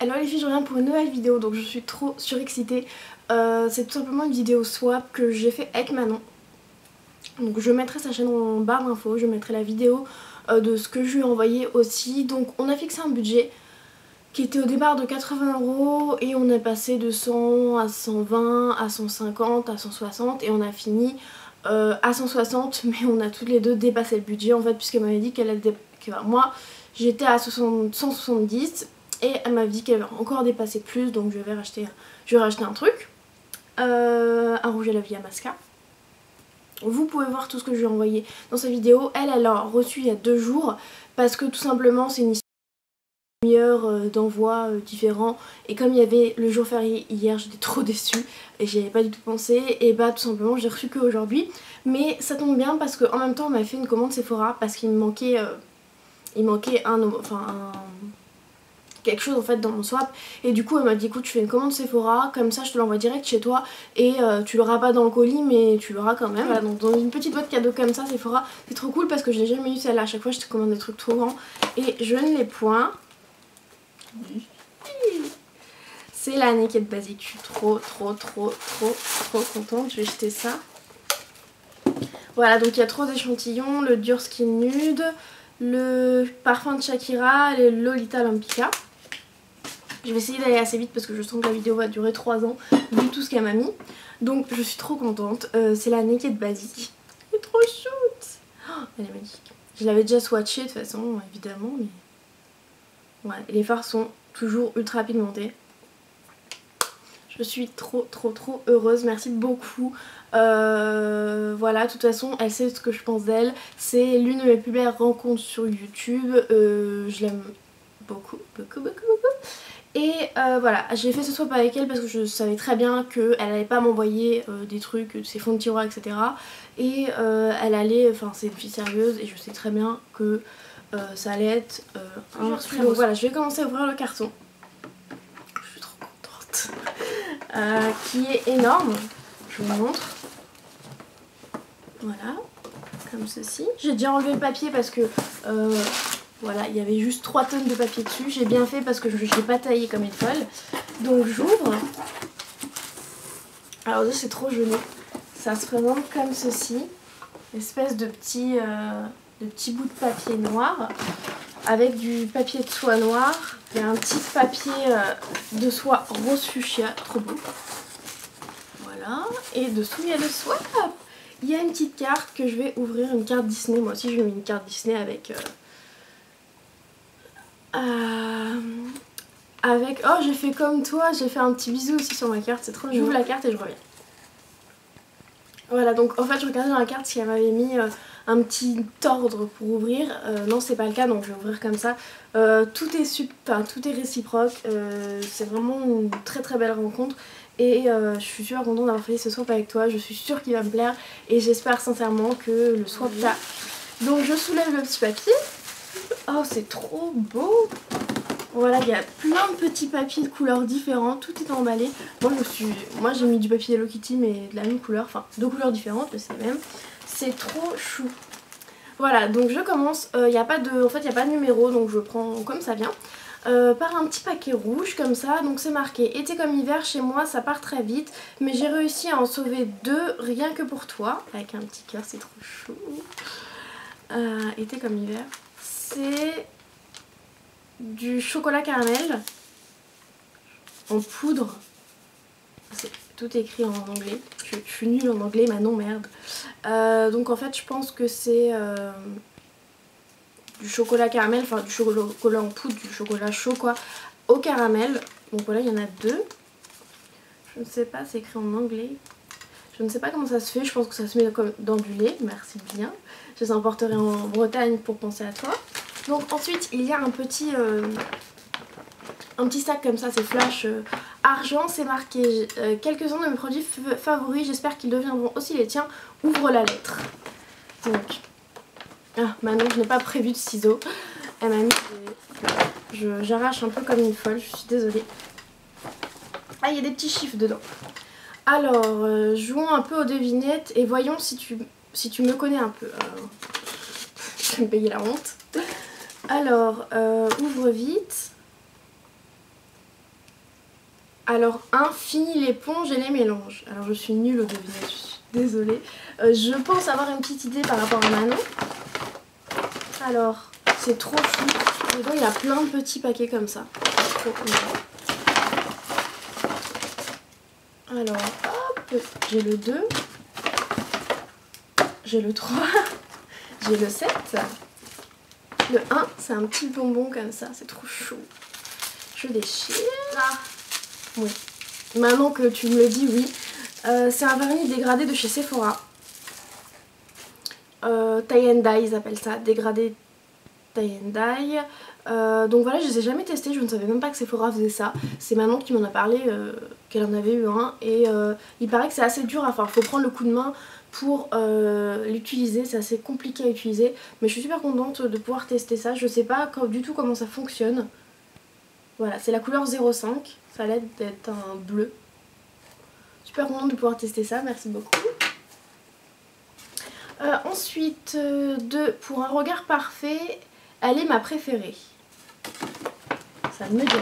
Hello les filles, je reviens pour une nouvelle vidéo, donc je suis trop surexcitée. C'est tout simplement une vidéo swap que j'ai fait avec Manon. Donc je mettrai sa chaîne en barre d'infos, je mettrai la vidéo de ce que je lui ai envoyé aussi. Donc on a fixé un budget qui était au départ de 80 € et on est passé de 100 à 120, à 150, à 160 et on a fini à 160, mais on a toutes les deux dépassé le budget en fait, puisqu'elle m'avait dit qu'elle allait moi j'étais à 170 et elle m'avait dit qu'elle avait encore dépassé plus, donc je vais racheter un truc, un rouge à lèvres Yamaska. Vous pouvez voir tout ce que je lui ai envoyé dans sa vidéo. Elle a reçu il y a 2 jours parce que tout simplement c'est une demi-heure d'envoi différents, et comme il y avait le jour férié hier, j'étais trop déçue et j'y avais pas du tout pensé, et bah tout simplement j'ai reçu que aujourd'hui. Mais ça tombe bien parce qu'en même temps on m'a fait une commande Sephora parce qu'il me manquait quelque chose en fait dans mon swap, et du coup elle m'a dit écoute, je fais une commande Sephora, comme ça je te l'envoie direct chez toi et tu l'auras pas dans le colis mais tu l'auras quand même. Voilà, donc dans une petite boîte cadeau comme ça Sephora, c'est trop cool parce que je n'ai jamais eu celle-là. À chaque fois je te commande des trucs trop grands et je ne l'ai point. C'est la Naked Basic, je suis trop contente, je vais jeter ça. Voilà, donc il y a 3 échantillons, le Dur Skin Nude, le parfum de Shakira et le Lolita Lempicka. Je vais essayer d'aller assez vite parce que je sens que la vidéo va durer 3 ans vu tout ce qu'elle m'a mis. Donc je suis trop contente, c'est la Naked Basic. Elle est trop chouette, oh, elle est magnifique. Je l'avais déjà swatchée de toute façon évidemment, mais ouais, les fards sont toujours ultra pigmentés. Je suis trop heureuse, merci beaucoup. Voilà, de toute façon elle sait ce que je pense d'elle. C'est l'une de mes plus belles rencontres sur YouTube. Je l'aime beaucoup. Et voilà, j'ai fait ce swap avec elle parce que je savais très bien qu'elle allait pas m'envoyer des trucs, ses fonds de tiroir, etc. Et elle allait, enfin c'est une fille sérieuse et je sais très bien que ça allait être un très bon. Voilà, je vais commencer à ouvrir le carton. Je suis trop contente. Qui est énorme, je vous montre. Voilà, comme ceci. J'ai déjà enlevé le papier parce que voilà, il y avait juste 3 tonnes de papier dessus. J'ai bien fait parce que je ne l'ai pas taillé comme une folle. Donc j'ouvre. Alors là c'est trop joli. Ça se présente comme ceci. Espèce de petit bout de papier noir avec du papier de soie noir. Il y a un petit papier de soie rose fuchsia, trop beau. Voilà, et dessous il y a le swap. Il y a une petite carte que je vais ouvrir, une carte Disney. Moi aussi je vais mettre une carte Disney avec oh, j'ai fait comme toi, j'ai fait un petit bisou aussi sur ma carte, c'est trop joli. J'ouvre la carte et je reviens. Voilà, donc en fait je regardais dans la carte si elle m'avait mis un petit ordre pour ouvrir. Non, c'est pas le cas, donc je vais ouvrir comme ça. Tout est réciproque, c'est vraiment une très belle rencontre. Et je suis super contente d'avoir fait ce swap avec toi, je suis sûre qu'il va me plaire et j'espère sincèrement que le swap t'a. Donc je soulève le petit papier. Oh, c'est trop beau. Voilà, il y a plein de petits papiers de couleurs différentes, tout est emballé. Moi j'ai mis du papier Hello Kitty mais de la même couleur, enfin 2 couleurs différentes mais c'est la même. C'est trop chou. Voilà, donc je commence, en fait il n'y a pas de numéro, donc je prends comme ça vient. Par un petit paquet rouge comme ça, donc c'est marqué été comme hiver, chez moi ça part très vite, mais j'ai réussi à en sauver 2 rien que pour toi, avec un petit cœur, c'est trop chou. Été comme hiver, c'est du chocolat caramel en poudre, c'est tout écrit en anglais, je suis nulle en anglais, Manon, merde. Donc en fait je pense que c'est du chocolat caramel, enfin du chocolat en poudre, du chocolat chaud quoi, au caramel. Donc voilà, il y en a 2. Je ne sais pas, c'est écrit en anglais. Je ne sais pas comment ça se fait, je pense que ça se met comme dans du lait, merci bien. Je les emporterai en Bretagne pour penser à toi. Donc ensuite il y a un petit sac comme ça, c'est flash argent, c'est marqué quelques-uns de mes produits favoris, j'espère qu'ils deviendront aussi les tiens, ouvre la lettre. Donc maintenant je n'ai pas prévu de ciseaux, elle m'a mis j'arrache un peu comme une folle, je suis désolée. Ah, il y a des petits chiffres dedans. Alors jouons un peu aux devinettes et voyons si tu me connais un peu. Je vais me payer la honte. Alors ouvre vite. Alors un, fini l'éponge et les mélanges. Alors je suis nulle au devinette, je suis désolée. Je pense avoir une petite idée par rapport à Manon. Alors c'est trop chou. Dedans il y a plein de petits paquets comme ça. Trop cool. Alors hop, j'ai le 2. J'ai le 3. J'ai le 7. Le 1, c'est un petit bonbon comme ça, c'est trop chaud. Je déchire. Ah. Oui. Maintenant que tu me le dis, oui. C'est un vernis dégradé de chez Sephora. Tie and dye, ils appellent ça. Dégradé tie and dye. Donc voilà, je les ai jamais testés. Je ne savais même pas que Sephora faisait ça. C'est Manon qui m'en a parlé, qu'elle en avait eu un. Et il paraît que c'est assez dur à faire. Il faut prendre le coup de main pour l'utiliser. C'est assez compliqué à utiliser. Mais je suis super contente de pouvoir tester ça. Je sais pas du tout comment ça fonctionne. Voilà, c'est la couleur 05. Ça a l'air d'être un bleu. Super contente de pouvoir tester ça. Merci beaucoup. Ensuite, pour un regard parfait, elle est ma préférée. Ça ne me dit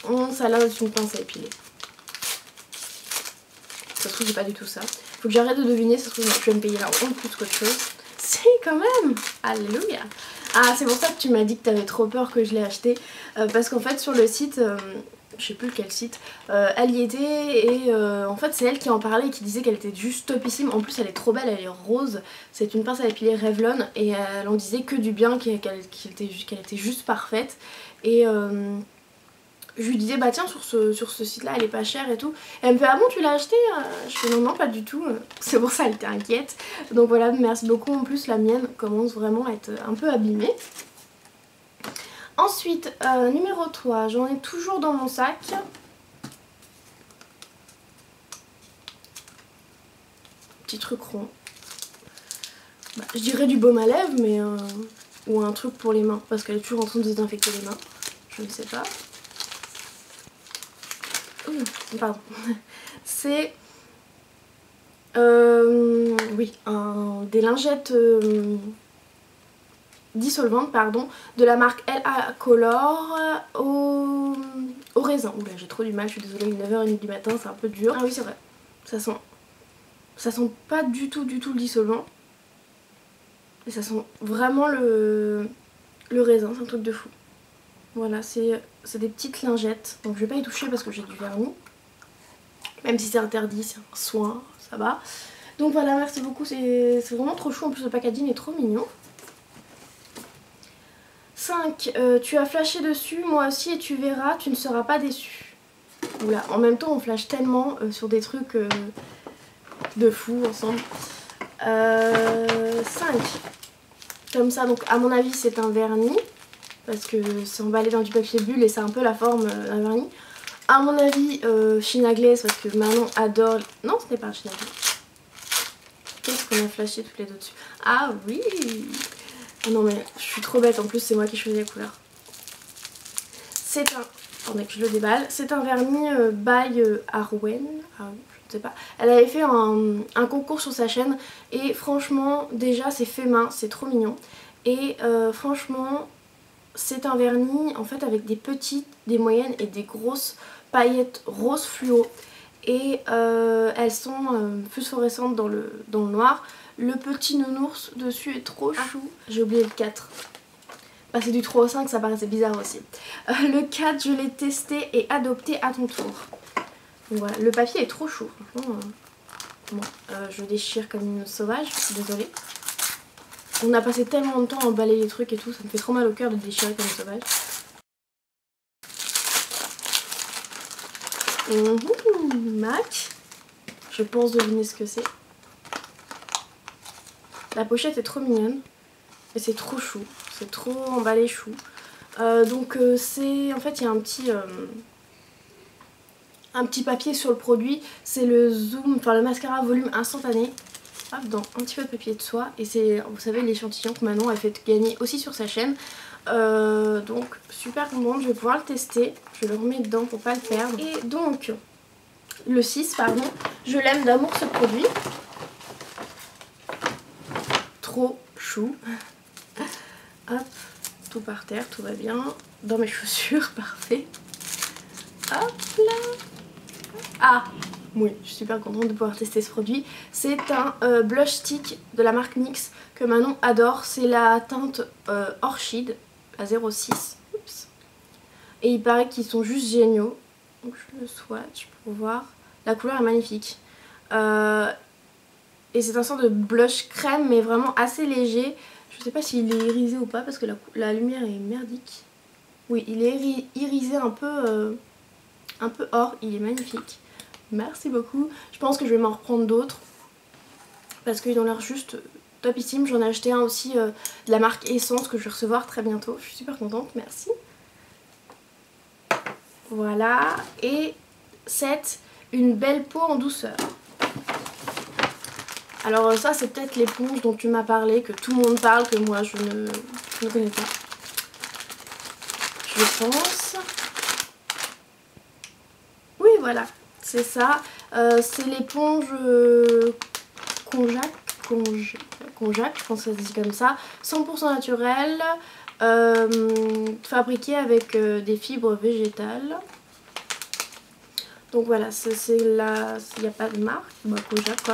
rien. Ça a l'air d'être une pince à épiler. Ça se trouve, c'est pas du tout ça. Faut que j'arrête de deviner, ça se trouve, je vais me payer la honte plus qu'autre chose. Si, quand même. Alléluia. Ah, c'est pour ça que tu m'as dit que t'avais trop peur que je l'ai acheté. Parce qu'en fait, sur le site, je sais plus quel site, elle y était et en fait, c'est elle qui en parlait et qui disait qu'elle était juste topissime. En plus, elle est trop belle, elle est rose. C'est une pince à épiler Revlon et elle en disait que du bien, qu'elle était juste parfaite. Et je lui disais, bah tiens, sur ce site-là, elle est pas chère et tout. Et elle me fait, ah bon, tu l'as acheté? Je fais, non, non, pas du tout. C'est pour ça, elle était inquiète. Donc voilà, merci beaucoup. En plus, la mienne commence vraiment à être un peu abîmée. Ensuite, numéro 3, j'en ai toujours dans mon sac. Petit truc rond. Bah, je dirais du baume à lèvres, mais ou un truc pour les mains, parce qu'elle est toujours en train de désinfecter les mains. Je ne sais pas. Pardon. C'est oui, des lingettes dissolvantes, pardon, de la marque LA Color au raisin. Oula, j'ai trop du mal, je suis désolée, il est 9h30 du matin, c'est un peu dur. Ah oui, c'est vrai, ça sent pas du tout le dissolvant. Et ça sent vraiment le raisin, c'est un truc de fou. Voilà, c'est des petites lingettes. Donc je vais pas y toucher parce que j'ai du vernis. Même si c'est interdit, c'est un soin, ça va. Donc voilà, merci beaucoup, c'est vraiment trop chou. En plus le packaging est trop mignon. 5. Tu as flashé dessus, moi aussi, et tu verras, tu ne seras pas déçu. Oula, en même temps on flash tellement sur des trucs de fou ensemble. 5. Comme ça, donc à mon avis c'est un vernis. Parce que c'est emballé dans du papier bulle et c'est un peu la forme d'un vernis. À mon avis, Chine Glaze, parce que Manon adore... Non, ce n'est pas un Chine Glaze. Qu'est-ce qu'on a flashé toutes les deux dessus? Ah oui! Oh non mais je suis trop bête, en plus c'est moi qui choisis la couleur. C'est un... Attendez que je le déballe. C'est un vernis by Arwen. Ah oui, je ne sais pas. Elle avait fait un concours sur sa chaîne et franchement, déjà c'est fait main, c'est trop mignon. Et franchement... C'est un vernis en fait avec des petites, des moyennes et des grosses paillettes rose fluo. Et elles sont phosphorescentes dans le noir. Le petit nounours dessus est trop chou. J'ai oublié le 4. Passer du 3 au 5, ça paraissait bizarre aussi. Le 4, je l'ai testé et adopté à ton tour. Donc voilà, le papier est trop chou. Franchement, bon, je déchire comme une sauvage, désolée. On a passé tellement de temps à emballer les trucs et tout, ça me fait trop mal au cœur de déchirer comme une sauvage. Mac. Je pense deviner ce que c'est. La pochette est trop mignonne. Et c'est trop chou. C'est trop emballé chou. Donc c'est... En fait il y a un petit papier sur le produit. C'est le Zoom, enfin le mascara volume instantané. Dans un petit peu de papier de soie et c'est, vous savez, l'échantillon que Manon a fait gagner aussi sur sa chaîne. Donc super contente, je vais pouvoir le tester, je le remets dedans pour pas le perdre. Et donc le 6, pardon, je l'aime d'amour ce produit. Trop chou. Hop, partout par terre, tout va bien. Dans mes chaussures, parfait. Hop là. Ah oui, je suis super contente de pouvoir tester ce produit. C'est un blush stick de la marque NYX que Manon adore. C'est la teinte Orchid à 0,6. Oups. Et il paraît qu'ils sont juste géniaux. Donc je le swatch pour voir. La couleur est magnifique. Et c'est un sort de blush crème mais vraiment assez léger. Je sais pas s'il est irisé ou pas parce que la lumière est merdique. Oui, il est irisé un peu or. Il est magnifique. Merci beaucoup. Je pense que je vais m'en reprendre d'autres parce qu'ils ont l'air juste topissime. J'en ai acheté un aussi de la marque Essence que je vais recevoir très bientôt. Je suis super contente, merci. Voilà. Et 7, une belle peau en douceur. Alors ça c'est peut-être l'éponge dont tu m'as parlé, que tout le monde parle, que moi je ne connais pas. Je pense. Oui voilà, c'est ça. C'est l'éponge Konjac, je pense que ça se dit comme ça. 100% naturelle, fabriquée avec des fibres végétales. Donc voilà, c'est la... Il n'y a pas de marque, bah Konjac quoi.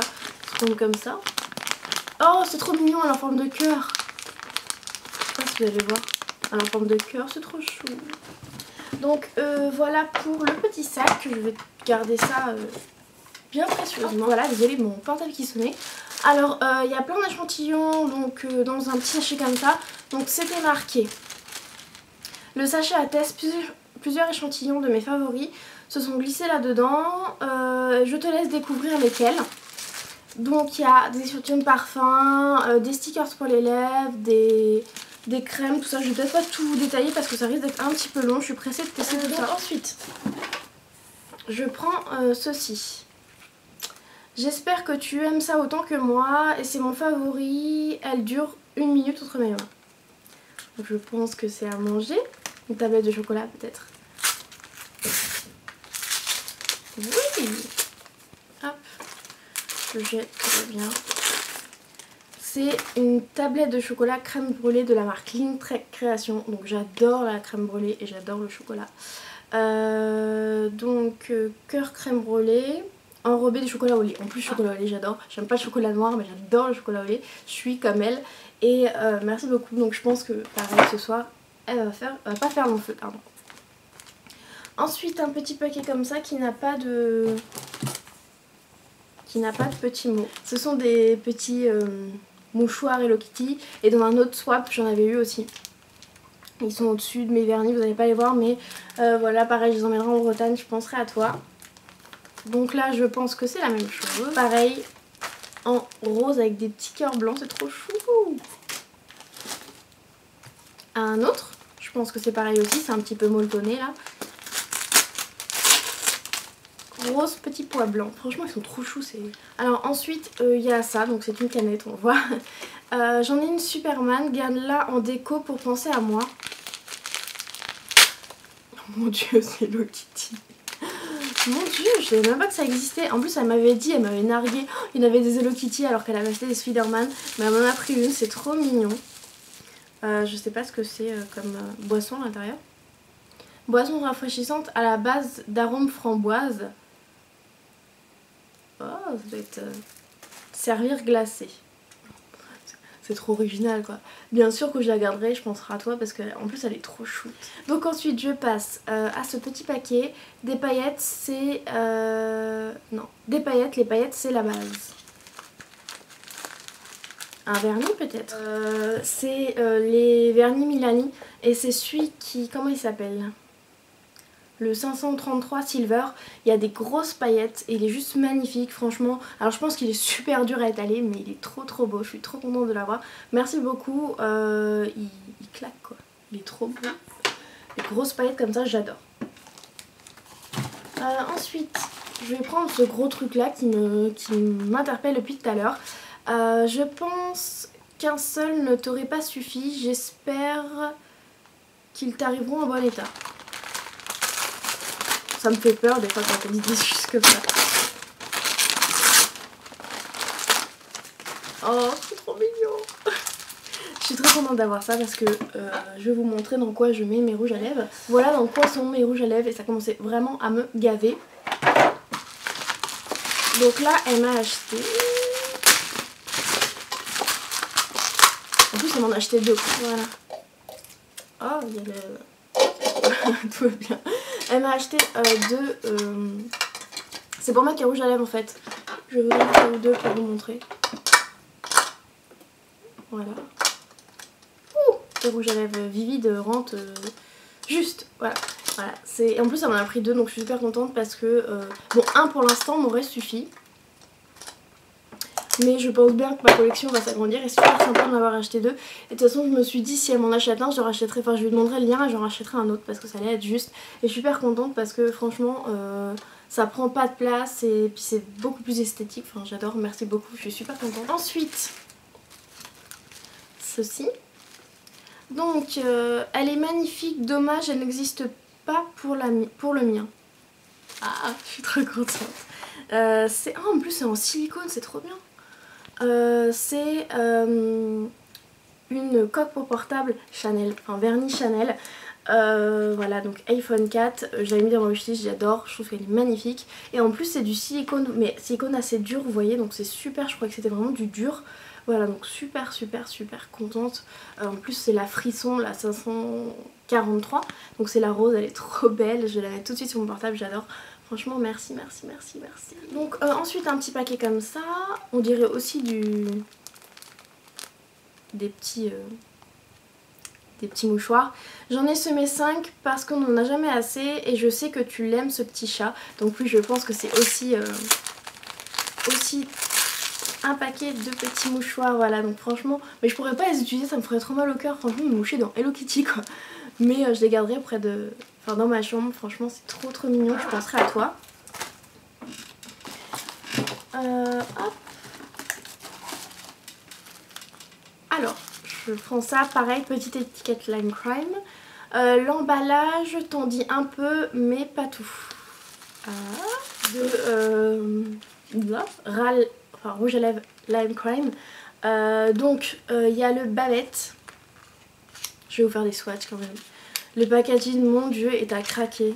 Comme ça. Oh c'est trop mignon, elle est en forme de cœur. Je sais pas si vous allez voir. Elle est en forme de cœur, c'est trop chou. Donc voilà pour le petit sac. Je vais garder ça bien précieusement. Voilà, désolée mon portable qui sonnait. Alors il y a plein d'échantillons donc dans un petit sachet comme ça. Donc c'était marqué. Le sachet atteste plusieurs échantillons de mes favoris se sont glissés là-dedans. Je te laisse découvrir lesquels. Donc il y a des échantillons de parfum, des stickers pour les lèvres, des crèmes, tout ça. Je vais peut-être pas tout détailler parce que ça risque d'être un petit peu long. Je suis pressée de tester tout ça. Ensuite, je prends ceci. J'espère que tu aimes ça autant que moi et c'est mon favori. Elle dure 1 minute entre mes mains. Donc je pense que c'est à manger. Une tablette de chocolat peut-être. Oui. Hop. Je jette très bien. C'est une tablette de chocolat crème brûlée de la marque Lintrek Création. Donc j'adore la crème brûlée et j'adore le chocolat. Cœur crème brûlée enrobé de chocolat au lait. En plus chocolat au lait j'adore. J'aime pas le chocolat noir mais j'adore le chocolat au lait. Je suis comme elle. Et merci beaucoup. Donc je pense que pareil ce soir elle va pas faire long feu. Pardon. Ensuite un petit paquet comme ça qui n'a pas de petits mots. Ce sont des petits mouchoirs Hello Kitty. Et dans un autre swap, j'en avais eu aussi. Ils sont au-dessus de mes vernis, vous n'allez pas les voir. Mais voilà, pareil, je les emmènerai en Bretagne, je penserai à toi. Donc là, je pense que c'est la même chose. Pareil, en rose avec des petits cœurs blancs, c'est trop chou. Un autre, je pense que c'est pareil aussi, c'est un petit peu molletonné là. Rose petit pois blanc. Franchement ils sont trop choux. Alors ensuite il y a ça. Donc c'est une canette on voit. J'en ai une Superman. Garde-la en déco pour penser à moi. Oh mon dieu c'est Hello Kitty. Mon dieu je savais même pas que ça existait. En plus elle m'avait dit, elle m'avait nargué. Il y en avait des Hello Kitty alors qu'elle avait acheté des Spider-Man. Mais elle m'en a pris une. C'est trop mignon. Je sais pas ce que c'est comme boisson à l'intérieur. Boisson rafraîchissante à la base d'arômes framboise. Oh, ça doit être servir glacé. C'est trop original quoi. Bien sûr que je la garderai, je penserai à toi parce qu'en plus elle est trop chou. Donc ensuite je passe à ce petit paquet. Des paillettes c'est... non, des paillettes, les paillettes c'est la base. Un vernis peut-être. C'est les vernis Milani et c'est celui qui... Comment il s'appelle ? Le 533 Silver. Il y a des grosses paillettes et il est juste magnifique franchement. Alors je pense qu'il est super dur à étaler mais il est trop beau. Je suis trop contente de l'avoir. Merci beaucoup. Il claque quoi. Il est trop beau. Les grosses paillettes comme ça j'adore. Ensuite je vais prendre ce gros truc là qui m'interpelle depuis tout à l'heure. Je pense qu'un seul ne t'aurait pas suffi. J'espère qu'ils t'arriveront en bon état. Ça me fait peur des fois quand elles disent juste comme ça. Oh, c'est trop mignon. Je suis très contente d'avoir ça parce que je vais vous montrer dans quoi je mets mes rouges à lèvres. Voilà dans quoi sont mes rouges à lèvres et ça commençait vraiment à me gaver. Donc là elle m'a acheté... En plus elle m'en a acheté 2. Voilà. Oh il y a le... Tout va bien. Elle m'a acheté 2... C'est pour mettre les rouges à lèvres en fait. Je vais vous donner un ou deux pour vous montrer. Voilà. Les rouges à lèvres vivides rentrent juste. Voilà. Voilà. En plus ça m'en a pris 2 donc je suis super contente parce que... Bon, un pour l'instant m'aurait suffi. Mais je pense bien que ma collection va s'agrandir et c'est super sympa de m'avoir acheté 2. Et de toute façon je me suis dit si elle m'en achète un, je rachèterai, enfin je lui demanderai le lien et je rachèterai un autre parce que ça allait être juste. Et je suis super contente parce que franchement ça prend pas de place et puis c'est beaucoup plus esthétique. Enfin j'adore, merci beaucoup, je suis super contente. Ensuite, ceci. Donc elle est magnifique, dommage elle n'existe pas pour le mien. Ah, je suis trop contente. En plus c'est en silicone, c'est trop bien. C'est une coque pour portable Chanel, enfin vernis Chanel. Voilà, donc iPhone 4, j'avais mis dans ma wishlist, j'adore, je trouve qu'elle est magnifique. Et en plus c'est du silicone, mais silicone assez dur, vous voyez, donc c'est super, je crois que c'était vraiment du dur. Voilà, donc super contente. En plus c'est la Frisson, la 543, donc c'est la rose, elle est trop belle, je vais la mettre tout de suite sur mon portable, j'adore. Franchement merci. Donc ensuite un petit paquet comme ça, on dirait aussi des petits mouchoirs. J'en ai semé 5 parce qu'on n'en a jamais assez et je sais que tu l'aimes ce petit chat. Donc oui je pense que c'est aussi un paquet de petits mouchoirs. Voilà donc franchement, mais je pourrais pas les utiliser, ça me ferait trop mal au cœur. Franchement me moucher dans Hello Kitty quoi. Mais je les garderai près de... Enfin dans ma chambre, franchement c'est trop mignon, je penserai à toi. Hop. Alors, je prends ça, pareil, petite étiquette Lime Crime. L'emballage t'en dit un peu, mais pas tout. Rouge à lèvres Lime Crime. Donc, il y a le bavette. Je vais vous faire des swatchs quand même. Le packaging, mon dieu, est à craquer.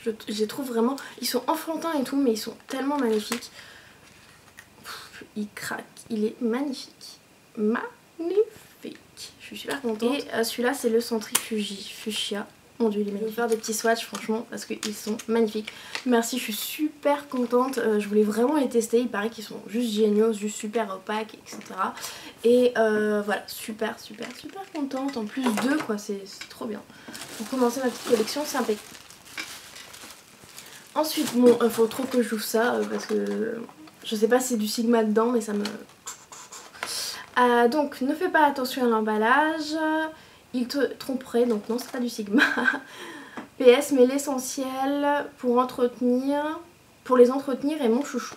Je les trouve vraiment... Ils sont enfantins et tout, mais ils sont tellement magnifiques. Il craque. Il est magnifique. Magnifique. Je suis super contente. Et celui-là, c'est le Centrifugi Fuchsia. Mon dieu, il est magnifique. Je vais faire des petits swatchs, franchement, parce qu'ils sont magnifiques. Merci, je suis super contente. Je voulais vraiment les tester. Il paraît qu'ils sont juste géniaux, juste super opaques, etc. Et voilà, super contente. En plus, 2, quoi, c'est trop bien. Pour commencer ma petite collection, c'est impeccable. Ensuite, bon, il faut trop que j'ouvre ça parce que je sais pas si c'est du Sigma dedans, mais ça me... donc, ne fais pas attention à l'emballage, il te tromperait, donc non, c'est pas du Sigma. PS, mais l'essentiel pour les entretenir est mon chouchou.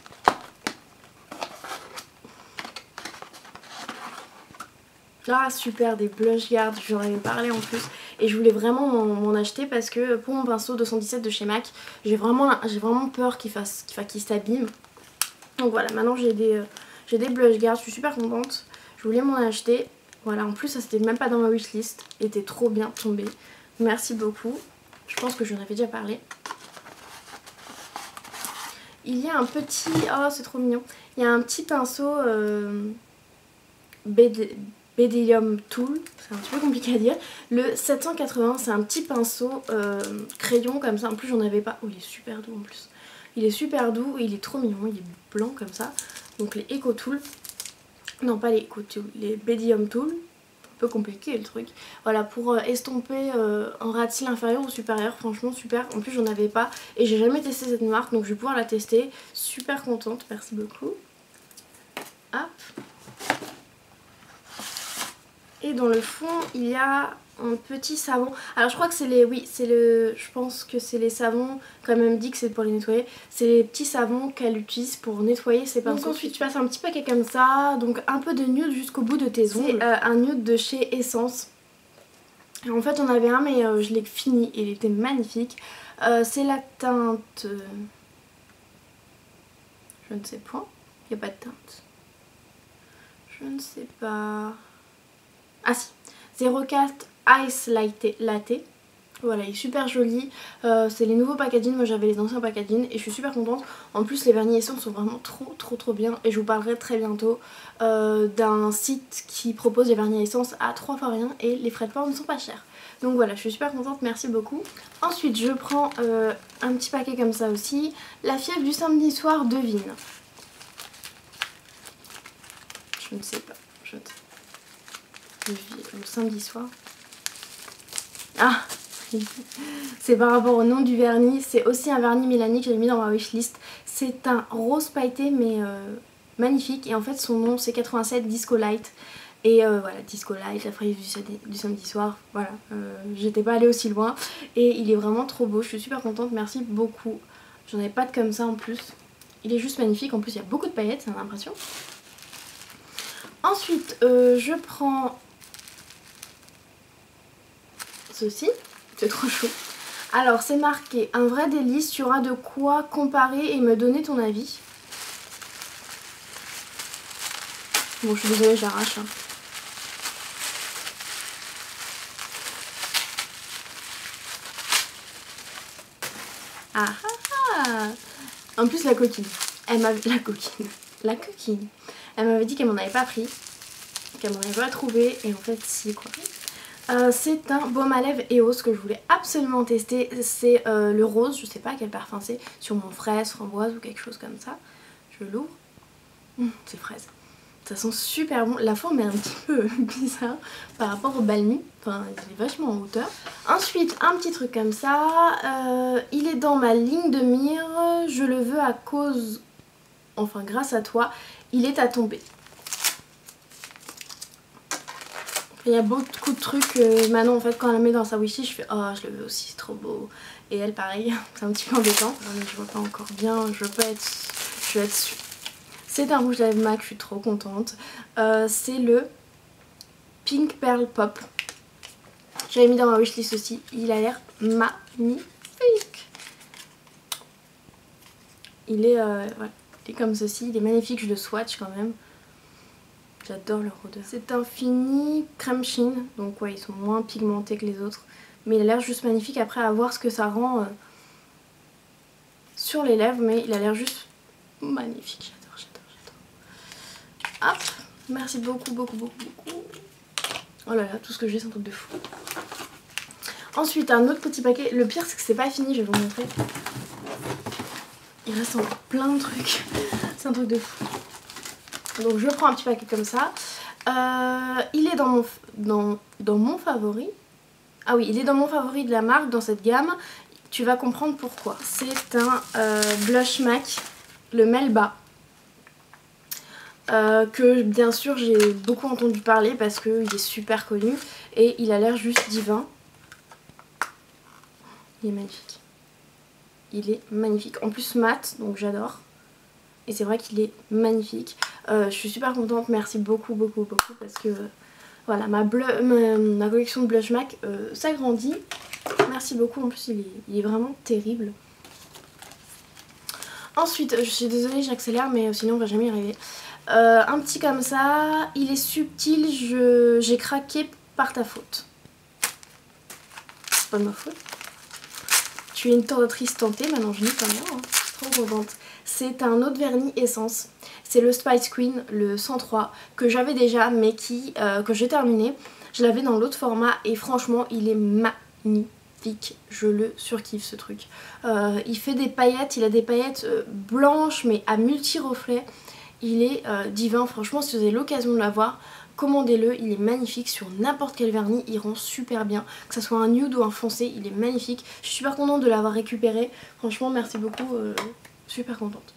Ah super, des blush guards, j'en avais parlé en plus. Et je voulais vraiment m'en acheter parce que pour mon pinceau 217 de chez MAC, j'ai vraiment peur qu'il s'abîme. Donc voilà, maintenant j'ai des blush guards, je suis super contente. Je voulais m'en acheter. Voilà, en plus ça c'était même pas dans ma wishlist. Il était trop bien tombé. Merci beaucoup. Je pense que j'en avais déjà parlé. Il y a un petit... Oh c'est trop mignon. Il y a un petit pinceau... Bdellium Tool, c'est un petit peu compliqué à dire. Le 780, c'est un petit pinceau crayon comme ça. En plus j'en avais pas. Oh il est super doux en plus. Il est super doux et il est trop mignon. Il est blanc comme ça. Donc les Eco Tool. Non pas les Eco Tool, les Bdellium Tool. Un peu compliqué le truc. Voilà pour estomper un ras de cils inférieur ou supérieur. Franchement super. En plus j'en avais pas et j'ai jamais testé cette marque donc je vais pouvoir la tester. Super contente. Merci beaucoup. Hop. Et dans le fond il y a un petit savon. Alors je crois que c'est les... Oui c'est le... Je pense que c'est les savons. Comme elle me dit que c'est pour les nettoyer. C'est les petits savons qu'elle utilise pour nettoyer ses pinceaux. Donc ensuite tu passes un petit paquet comme ça. Donc un peu de nude jusqu'au bout de tes ongles. C'est un nude de chez Essence. Et en fait on avait un mais je l'ai fini. Et il était magnifique. C'est la teinte... Je ne sais point. Il n'y a pas de teinte. Je ne sais pas... Ah si, 04 Ice Latte. Voilà, il est super joli. C'est les nouveaux packaging. Moi j'avais les anciens packaging et je suis super contente. En plus les vernis essence sont vraiment trop bien. Et je vous parlerai très bientôt d'un site qui propose les vernis essence à 3 fois rien et les frais de port ne sont pas chers. Donc voilà, je suis super contente, merci beaucoup. Ensuite je prends un petit paquet comme ça aussi. La fièvre du samedi soir de Vine. Je ne sais pas. Le samedi soir. Ah, c'est par rapport au nom du vernis. C'est aussi un vernis Mélanie que j'ai mis dans ma wishlist. C'est un rose pailleté mais magnifique. Et en fait son nom c'est 87 Disco Light. Et voilà, Disco Light, la fraise du samedi soir. Voilà, j'étais pas allée aussi loin. Et il est vraiment trop beau, je suis super contente, merci beaucoup. J'en avais pas de comme ça en plus. Il est juste magnifique, en plus il y a beaucoup de paillettes, c'est l'impression. Ensuite, je prends ceci, c'est trop chaud. Alors c'est marqué un vrai délice, tu auras de quoi comparer et me donner ton avis. Bon, je suis désolée, j'arrache. Hein. Ah ah ah. En plus la coquine, elle m'avait... La coquine. Elle m'avait dit qu'elle m'en avait pas pris, qu'elle m'en avait pas trouvé et en fait si quoi. C'est un baume à lèvres EOS que je voulais absolument tester. C'est le rose, je sais pas quel parfum c'est, sur mon fraise, framboise ou quelque chose comme ça. Je l'ouvre. C'est fraise. Ça sent super bon. La forme est un petit peu bizarre par rapport au balmy. Enfin, il est vachement en hauteur. Ensuite, un petit truc comme ça. Il est dans ma ligne de mire. Je le veux à cause... Enfin, grâce à toi. Il est à tomber. Il y a beaucoup de trucs. Manon, en fait, quand elle le met dans sa wishlist, je fais oh, je le veux aussi, c'est trop beau. Et elle, pareil, c'est un petit peu embêtant. Non, mais je vois pas encore bien. Je vais être dessus. C'est un rouge à lèvres MAC, je suis trop contente. C'est le Pink Pearl Pop. J'avais mis dans ma wishlist aussi. Il a l'air magnifique. Il est, voilà, il est comme ceci. Il est magnifique, je le swatch quand même. J'adore leur odeur. C'est un fini crème chine. Donc ouais, ils sont moins pigmentés que les autres. Mais il a l'air juste magnifique. Après, à voir ce que ça rend sur les lèvres. Mais il a l'air juste magnifique. Hop, merci beaucoup. Oh là là, tout ce que j'ai, c'est un truc de fou. Ensuite, un autre petit paquet. Le pire, c'est que c'est pas fini, je vais vous montrer. Il reste encore plein de trucs. C'est un truc de fou. Donc je prends un petit paquet comme ça. Il est dans mon favori. Ah oui, il est dans mon favori de la marque, dans cette gamme. Tu vas comprendre pourquoi. C'est un blush MAC, le Melba. Que bien sûr j'ai beaucoup entendu parler parce qu'il est super connu et il a l'air juste divin. Il est magnifique. Il est magnifique. En plus mat, donc j'adore. Et c'est vrai qu'il est magnifique. Je suis super contente, merci beaucoup parce que voilà, ma collection de blush MAC s'agrandit. Merci beaucoup, en plus il est vraiment terrible. Ensuite, je suis désolée, j'accélère mais sinon on va jamais y arriver. Un petit comme ça, il est subtil, j'ai craqué par ta faute. C'est pas de ma faute. Tu es une tentatrice tentée, maintenant je n'y peux rien, hein. Trop contente. C'est un autre vernis essence. C'est le Spice Queen, le 103, que j'avais déjà mais que j'ai terminé. Je l'avais dans l'autre format et franchement il est magnifique. Je le surkiffe ce truc. Il fait des paillettes, il a des paillettes blanches mais à multi-reflets. Il est divin, franchement si vous avez l'occasion de l'avoir, commandez-le, il est magnifique sur n'importe quel vernis, il rend super bien, que ce soit un nude ou un foncé, il est magnifique. Je suis super contente de l'avoir récupéré, franchement merci beaucoup, super contente.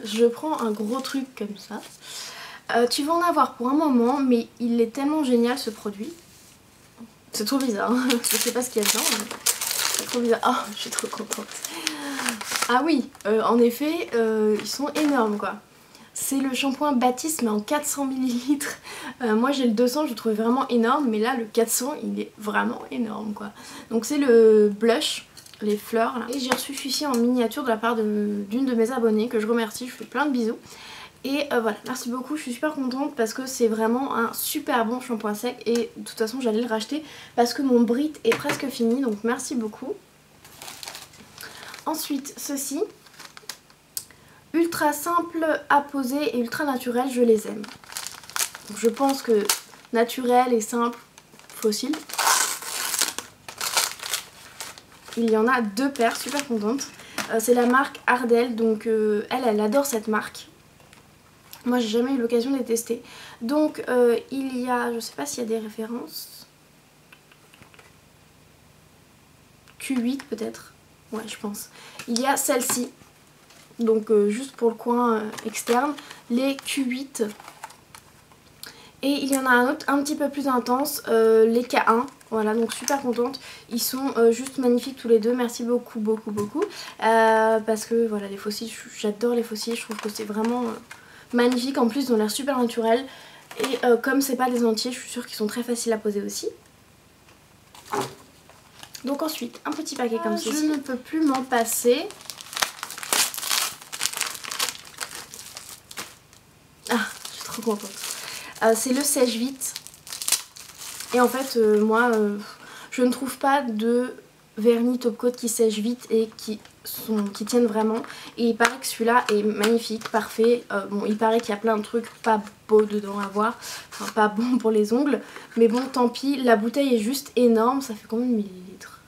Je prends un gros truc comme ça. Tu vas en avoir pour un moment, mais il est tellement génial ce produit. C'est trop bizarre, hein. Je sais pas ce qu'il y a dedans, mais c'est trop bizarre. Oh, je suis trop contente. Ah oui, en effet, ils sont énormes quoi. C'est le shampoing Baptiste mais en 400 ml. Moi j'ai le 200, je le trouve vraiment énorme, mais là le 400 il est vraiment énorme quoi. Donc c'est le blush, les fleurs là. Et j'ai reçu celui-ci en miniature de la part d'une de mes abonnées que je remercie, je fais plein de bisous. Et voilà, merci beaucoup, je suis super contente parce que c'est vraiment un super bon shampoing sec. Et de toute façon j'allais le racheter parce que mon Brit est presque fini, donc merci beaucoup. Ensuite ceci, ultra simple à poser et ultra naturel, je les aime. Donc, je pense que naturel et simple, fossile. Il y en a 2 paires, super contente. C'est la marque Ardell, donc elle adore cette marque. Moi j'ai jamais eu l'occasion de les tester. Donc il y a, je sais pas s'il y a des références. Q8 peut-être. Ouais je pense. Il y a celle-ci. Donc juste pour le coin externe. Les Q8. Et il y en a un autre un petit peu plus intense. Les K1. Voilà, donc super contente. Ils sont juste magnifiques tous les deux. Merci beaucoup, beaucoup, beaucoup. Parce que voilà, les fossiles, j'adore les fossiles. Je trouve que c'est vraiment magnifique. En plus, ils ont l'air super naturels. Et comme c'est pas des entiers, je suis sûre qu'ils sont très faciles à poser aussi. Donc ensuite, un petit paquet comme ceci. Je ne peux plus m'en passer. Ah, je suis trop contente. C'est le sèche-vite. Et en fait, moi, je ne trouve pas de vernis top coat qui sèche vite et qui tiennent vraiment. Et il paraît que celui-là est magnifique, parfait. Bon, il paraît qu'il y a plein de trucs pas beaux dedans à voir. Enfin, pas bons pour les ongles. Mais bon, tant pis. La bouteille est juste énorme. Ça fait combien de millilitres?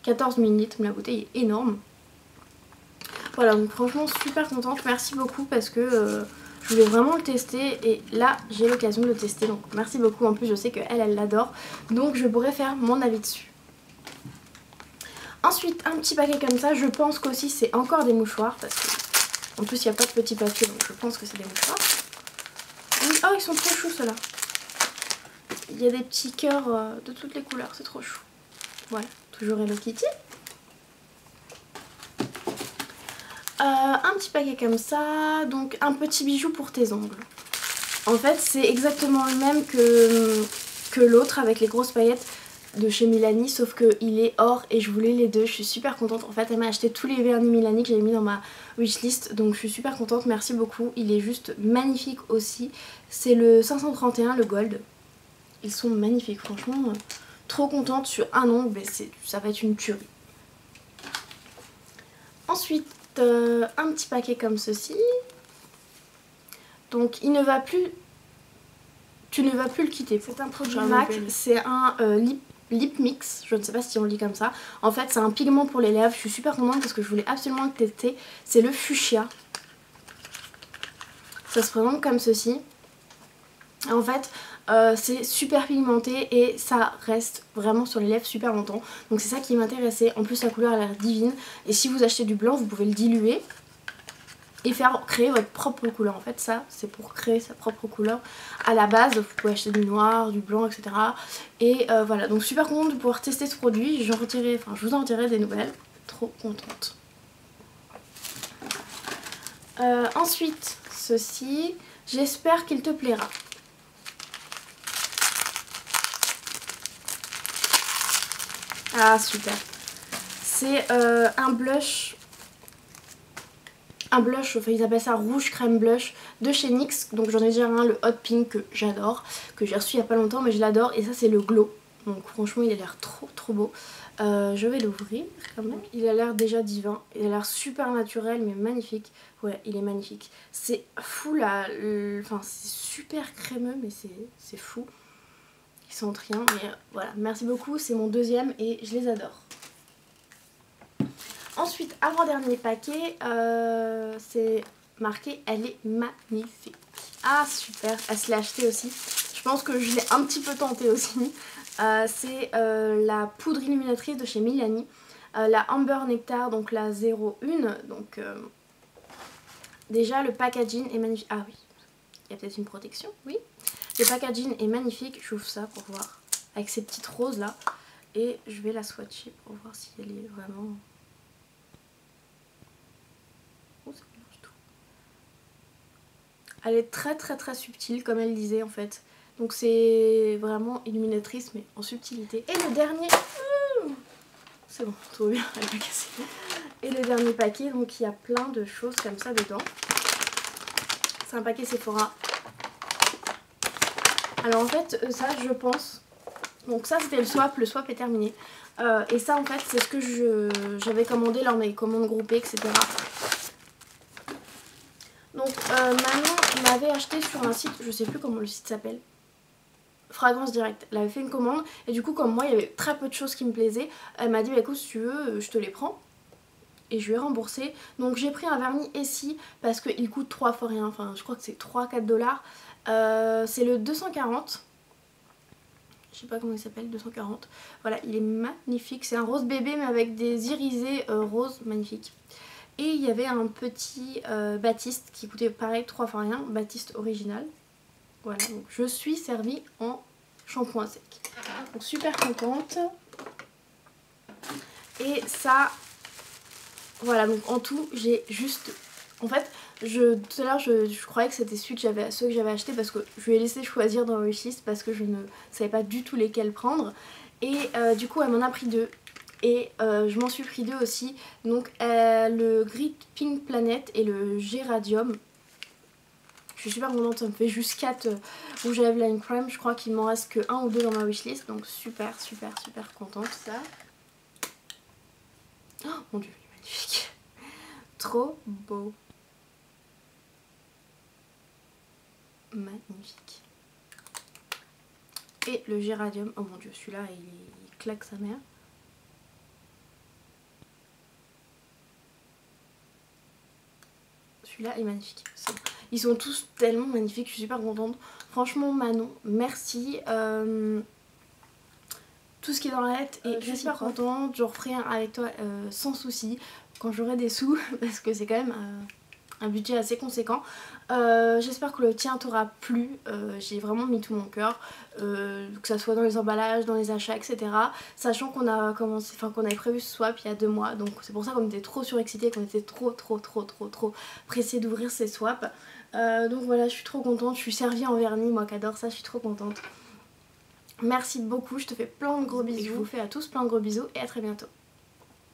14 millilitres, mais la bouteille est énorme. Voilà, donc franchement, super contente. Merci beaucoup parce que... je voulais vraiment le tester et là j'ai l'occasion de le tester, donc merci beaucoup. En plus je sais qu'elle, elle l'adore, donc je pourrais faire mon avis dessus. Ensuite un petit paquet comme ça, je pense qu'aussi c'est encore des mouchoirs parce que en plus il n'y a pas de petit papier, donc je pense que c'est des mouchoirs. Oui, oh ils sont trop choux ceux-là. Il y a des petits cœurs de toutes les couleurs, c'est trop chou. Voilà, toujours Hello Kitty. Un petit paquet comme ça, donc un petit bijou pour tes ongles. En fait c'est exactement le même que l'autre avec les grosses paillettes de chez Milani, sauf qu'il est or et je voulais les deux. Je suis super contente. En fait elle m'a acheté tous les vernis Milani que j'avais mis dans ma wishlist, donc je suis super contente, merci beaucoup. Il est juste magnifique aussi. C'est le 531, le gold. Ils sont magnifiques, franchement trop contente sur un ongle, mais ça va être une tuerie. Ensuite un petit paquet comme ceci. Donc il ne va plus, tu ne vas plus le quitter. C'est un produit MAC, c'est un lip mix, je ne sais pas si on le lit comme ça. En fait c'est un pigment pour les lèvres, je suis super contente parce que je voulais absolument le tester. C'est le fuchsia. Ça se présente comme ceci. En fait c'est super pigmenté et ça reste vraiment sur les lèvres super longtemps. Donc c'est ça qui m'intéressait. En plus la couleur a l'air divine. Et si vous achetez du blanc vous pouvez le diluer et créer votre propre couleur. En fait ça c'est pour créer sa propre couleur. À la base vous pouvez acheter du noir, du blanc, etc. Et voilà, donc super contente de pouvoir tester ce produit. Je vous en retirerai des nouvelles. Trop contente. Ensuite ceci, j'espère qu'il te plaira. Ah super. C'est un blush. Enfin ils appellent ça rouge crème blush de chez NYX. Donc j'en ai déjà un, le Hot Pink, que j'adore, que j'ai reçu il y a pas longtemps mais je l'adore. Et ça c'est le Glow. Donc franchement il a l'air trop beau. Je vais l'ouvrir quand même. Il a l'air déjà divin. Il a l'air super naturel mais magnifique. Ouais il est magnifique. C'est fou là. Enfin c'est super crémeux mais c'est fou. Ils sentent rien mais voilà. Merci beaucoup, c'est mon deuxième et je les adore. Ensuite, avant-dernier paquet, c'est marqué, elle est magnifique. Ah super, elle se l'est achetée aussi. Je pense que je l'ai un petit peu tentée aussi. C'est la poudre illuminatrice de chez Milani. La Amber Nectar, donc la 01. Donc déjà le packaging est magnifique. Ah oui, il y a peut-être une protection, oui. Le packaging est magnifique, j'ouvre ça pour voir. Avec ces petites roses là. Et je vais la swatcher pour voir si elle est vraiment... Elle est très subtile comme elle disait en fait. Donc c'est vraiment illuminatrice mais en subtilité. Et le dernier... C'est bon, tout va bien, elle est pas cassée. Et le dernier paquet, donc il y a plein de choses comme ça dedans. C'est un paquet Sephora. Alors en fait ça je pense, donc ça c'était le swap est terminé. Et ça en fait c'est ce que j'avais commandé lors de mes commandes groupées, etc. Donc Manon m'avait acheté sur un site, je sais plus comment le site s'appelle, Fragrance Direct. Elle avait fait une commande et du coup comme moi il y avait très peu de choses qui me plaisaient, elle m'a dit bah écoute si tu veux je te les prends. Et je lui ai remboursé. Donc j'ai pris un vernis Essie parce qu'il coûte 3 fois rien, enfin je crois que c'est 3-4 $. C'est le 240. Je sais pas comment il s'appelle, 240. Voilà, il est magnifique. C'est un rose bébé mais avec des irisés roses magnifiques. Et il y avait un petit Baptiste qui coûtait pareil 3 fois rien, Baptiste original. Voilà, donc je suis servie en shampoing sec. Donc super contente. Et ça, voilà, donc en tout j'ai juste... En fait, tout à l'heure je croyais que c'était ceux que j'avais acheté parce que je lui ai laissé choisir dans le wishlist parce que je ne savais pas du tout lesquels prendre. Et du coup elle m'en a pris 2. Et je m'en suis pris 2 aussi. Donc le Grit Pink Planet et le Géradium. Je suis super contente, ça me fait juste 4 Rouge à lèvres Line Crème. Je crois qu'il m'en reste que 1 ou 2 dans ma wishlist. Donc super contente. Ça. Oh mon dieu, il est magnifique. Trop beau. Magnifique. Et le Géradium. Oh mon dieu, celui-là il claque sa mère. Celui-là est magnifique. Ils sont tous tellement magnifiques, je suis super contente. Franchement Manon, merci. Tout ce qui est dans la lettre et je suis super contente. Je referai un avec toi sans souci quand j'aurai des sous parce que c'est quand même un budget assez conséquent. J'espère que le tien t'aura plu. J'ai vraiment mis tout mon cœur, que ça soit dans les emballages, dans les achats, etc. Sachant qu'on a commencé, enfin qu'on avait prévu ce swap il y a 2 mois, donc c'est pour ça qu'on était trop surexcités, qu'on était trop pressés d'ouvrir ces swaps. Donc voilà, je suis trop contente. Je suis servie en vernis, moi qui adore ça, je suis trop contente. Merci beaucoup, je te fais plein de gros bisous. Je vous fais à tous plein de gros bisous et à très bientôt.